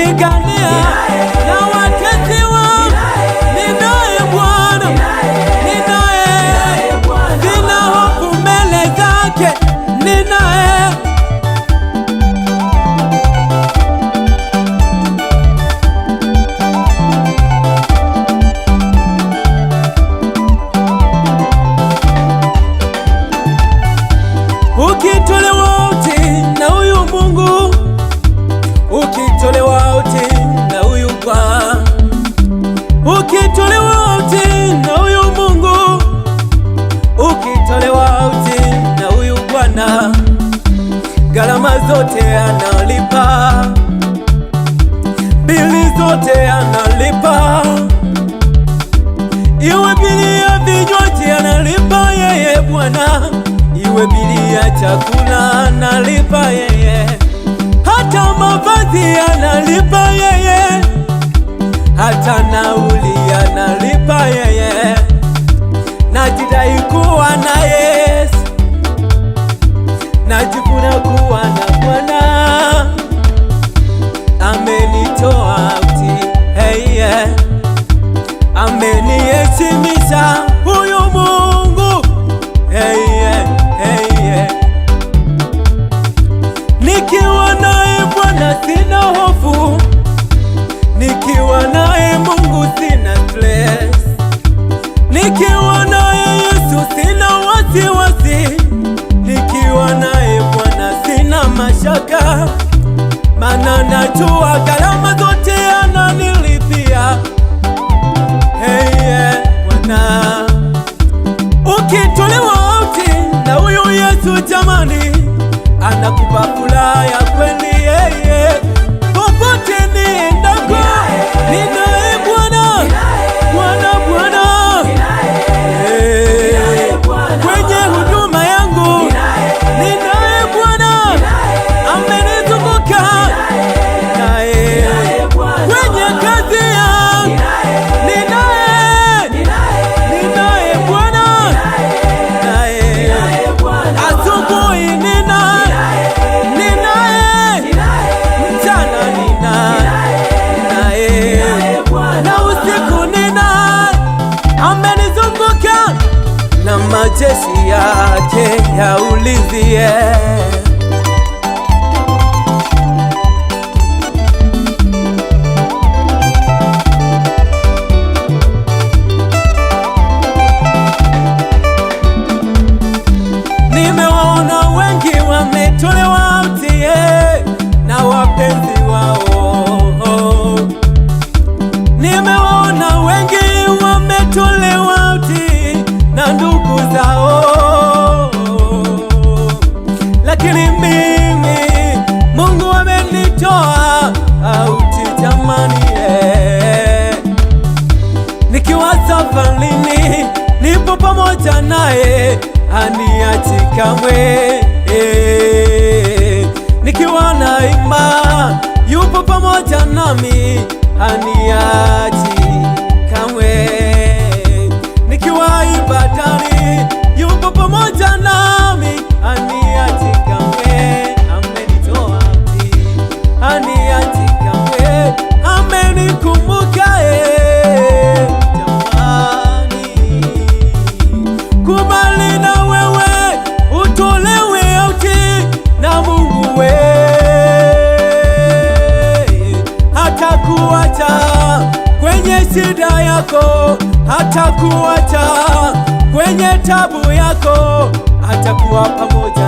kunipigania na watesi wangu. Ninaye Bwana, ninaye, sina hofu mbele zake, ninaye. Ukitolewa uti na huyu Mungu, ukitolewa uti na huyu Bwana, ukitolewa uti na huyu Mungu, ukitolewa uti na huyu Bwana, gharama zote analipa, bili zote analipa, iwe bili ya vinywaji analipa yeye Bwana, iwe bili ya chakula analipa yeye, hata mavazi analipa yeye, hata nauli analipa yeye. Najidai kuwa na Yesu, najivuna kuwa na Bwana, amenitoa uti, hey, yeah. Ameniheshimisha huyu Mungu, hey, yeah, hey, yeah. Nikiwa naye Bwana sina hofu, nikiwa naye Mungu sina stress, nikiwa naye Yesu sina wasiwasi, nikiwa naye Bwana sina mashaka, maana najua gharama zote ananilipia. Hey, yeah, Bwana. Ukitolewa uti na huyu Yesu jamani, anakupa furaha ya kweli, hey, yeah. Popote niendako, ninaye Bwana, Bwana, Bwana. Hey, kwenye huduma yangu, ninaye Bwana, amenizunguka, ninaye. Kwenye kazi yangu, ninaye Bwana, ninaye. Asubuhi ninaye, mchana ninaye, na usiku ninaye, amenizunguka na majeshi yake ya ulinzi. Nimewaona wengi wametolewa uti na wapenzi wao, nimewaona wengi wametolewa uti na ndugu zao, lakini mimi Mungu amenitoa uti jamani, nikiwa safarini nipo pamoja naye, haniachi kamwe, nikiwa naimba yupo pamoja nami, haniachi kamwe, nikiwa ibadani yupo pamoja nami, haniachi kamwe. Amenitoa uti, haniachi kamwe, amenikumbuka jamani. Kubali na wewe utolewe uti na Mungu we, hata kuacha kwenye shida yako, hata kuacha kwenye tabu yako, hata kuwa pamoja